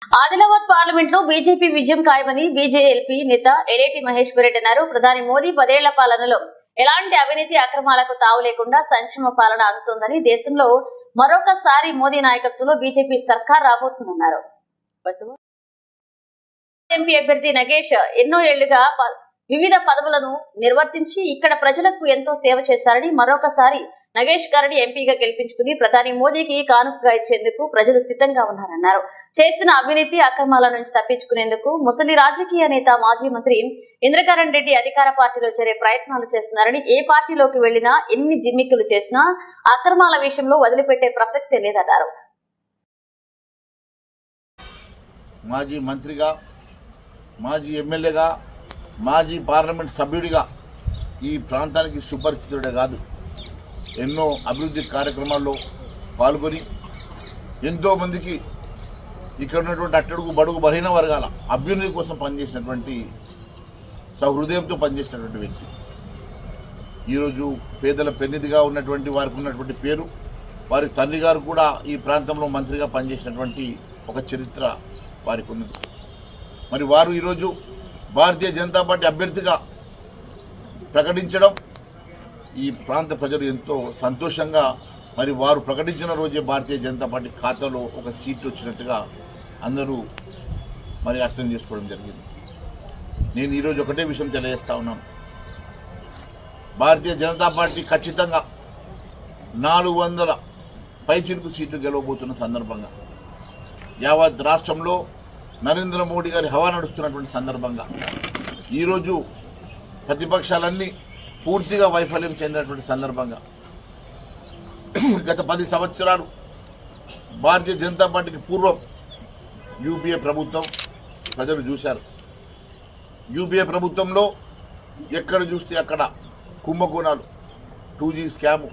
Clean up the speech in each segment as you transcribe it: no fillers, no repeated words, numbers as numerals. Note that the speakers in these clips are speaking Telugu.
ఆదిలాబాద్ పార్లమెంట్ లో బీజేపీ విజయం ఖాయమని బీజేఎల్పీ నేత ఎలేటి మహేశ్వర్ రెడ్డి అన్నారు. ప్రధాని మోదీ 10 ఏళ్ల పాలనలో ఎలాంటి అవినీతి అక్రమాలకు తావు లేకుండా సంక్షేమ పాలన అందుతోందని, దేశంలో మరొకసారి మోదీ నాయకత్వంలో బీజేపీ సర్కార్ రాబోతుందన్నారు. ఎంపీ అభ్యర్థి నగేష్ ఎన్నో ఏళ్లుగా వివిధ పదవులను నిర్వర్తించి ఇక్కడ ప్రజలకు ఎంతో సేవ చేశారని, మరొకసారి నగేష్ గారిని ఎంపీగా గెలిపించుకుని ప్రధాని మోదీకి కానుకగా ఇచ్చేందుకు ప్రజలు సిద్ధంగా ఉన్నారన్నారు. చేసిన అవినీతి అక్రమాల నుంచి తప్పించుకునేందుకు ముసలి రాజకీయ నేత మాజీ మంత్రి ఇంద్రకరణ్ రెడ్డి అధికార పార్టీలో చేరే ప్రయత్నాలు చేస్తున్నారని, ఏ పార్టీలోకి వెళ్లినా ఎన్ని జిమ్మిక్కులు చేసినా అక్రమాల విషయంలో వదిలిపెట్టే ప్రసక్తే లేదన్నారు. మాజీ మంత్రిగా, మాజీ ఎమ్మెల్యేగా, మాజీ పార్లమెంట్ సభ్యుడిగా ఈ ప్రాంతానికి సుపరిచితుడే కాదు, ఎన్నో అభివృద్ధి కార్యక్రమాల్లో పాల్గొని ఎంతోమందికి ఇక్కడ ఉన్నటువంటి అట్టడుగు బడుగు బలహీన వర్గాల అభ్యున్నతి కోసం పనిచేసినటువంటి సహృదయంతో పనిచేసినటువంటి వ్యక్తి. ఈరోజు పేదల పెన్నిధిగా ఉన్నటువంటి వారికి ఉన్నటువంటి పేరు, వారి తండ్రి గారు కూడా ఈ ప్రాంతంలో మంత్రిగా పనిచేసినటువంటి ఒక చరిత్ర వారికి ఉన్నది. మరి వారు ఈరోజు భారతీయ జనతా పార్టీ అభ్యర్థిగా ప్రకటించడం ఈ ప్రాంత ప్రజలు ఎంతో సంతోషంగా, మరి వారు ప్రకటించిన రోజే భారతీయ జనతా పార్టీ ఖాతాలో ఒక సీట్ వచ్చినట్టుగా అందరూ మరి అర్థం చేసుకోవడం జరిగింది. నేను ఈరోజు ఒకటే విషయం తెలియజేస్తా ఉన్నాను. భారతీయ జనతా పార్టీ ఖచ్చితంగా 400 పైచిలుకు సీట్లు గెలవబోతున్న సందర్భంగా, యావత్ రాష్ట్రంలో నరేంద్ర మోడీ గారి హవా నడుస్తున్నటువంటి సందర్భంగా ఈరోజు ప్రతిపక్షాలన్నీ పూర్తిగా వైఫల్యం చెందినటువంటి సందర్భంగా గత 10 సంవత్సరాలు భారతీయ జనతా పార్టీకి పూర్వం యూపీఏ ప్రభుత్వం ప్రజలు చూశారు. యూపీఏ ప్రభుత్వంలో ఎక్కడ చూస్తే అక్కడ కుంభకోణాలు, 2G స్కాము,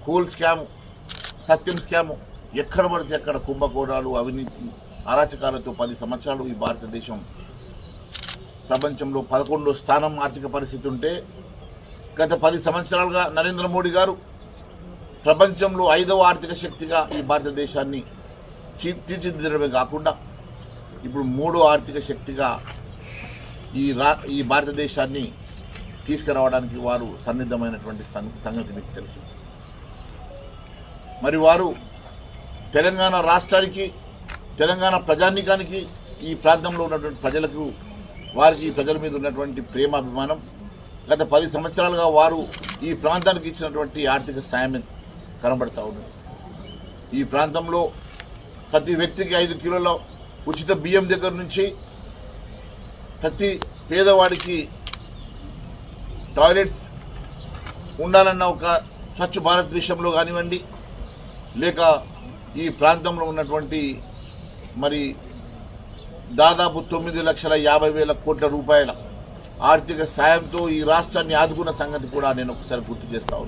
కోల్ స్కాము, సత్యం స్కాము, ఎక్కడ పడితే అక్కడ కుంభకోణాలు, అవినీతి, అరాచకాలతో 10 సంవత్సరాలు ఈ భారతదేశం ప్రపంచంలో 11వ స్థానం ఆర్థిక పరిస్థితి ఉంటే, గత 10 సంవత్సరాలుగా నరేంద్ర మోడీ గారు ప్రపంచంలో 5వ ఆర్థిక శక్తిగా ఈ భారతదేశాన్ని తీర్చిదిద్దడమే కాకుండా ఇప్పుడు 3వ ఆర్థిక శక్తిగా ఈ భారతదేశాన్ని తీసుకురావడానికి వారు సన్నిద్ధమైనటువంటి సంగతి మీకు తెలుసు. మరి వారు తెలంగాణ రాష్ట్రానికి, తెలంగాణ ప్రజానీకానికి, ఈ ప్రాంతంలో ఉన్నటువంటి ప్రజలకు, వారికి ప్రజల మీద ఉన్నటువంటి ప్రేమాభిమానం, గత 10 సంవత్సరాలుగా వారు ఈ ప్రాంతానికి ఇచ్చినటువంటి ఆర్థిక సాయం కనబడతా ఉంది. ఈ ప్రాంతంలో ప్రతి వ్యక్తికి 5 కిలోల ఉచిత బియ్యం దగ్గర నుంచి ప్రతి పేదవాడికి టాయిలెట్స్ ఉండాలన్న ఒక స్వచ్ఛ భారత్ విషయంలో కానివ్వండి, లేక ఈ ప్రాంతంలో ఉన్నటువంటి మరి దాదాపు 9,50,000 కోట్ల రూపాయల ఆర్థిక సాయంతో ఈ రాష్ట్రాన్ని ఆదుకున్న సంగతి కూడా నేను ఒకసారి గుర్తు చేస్తా ఉన్నాను.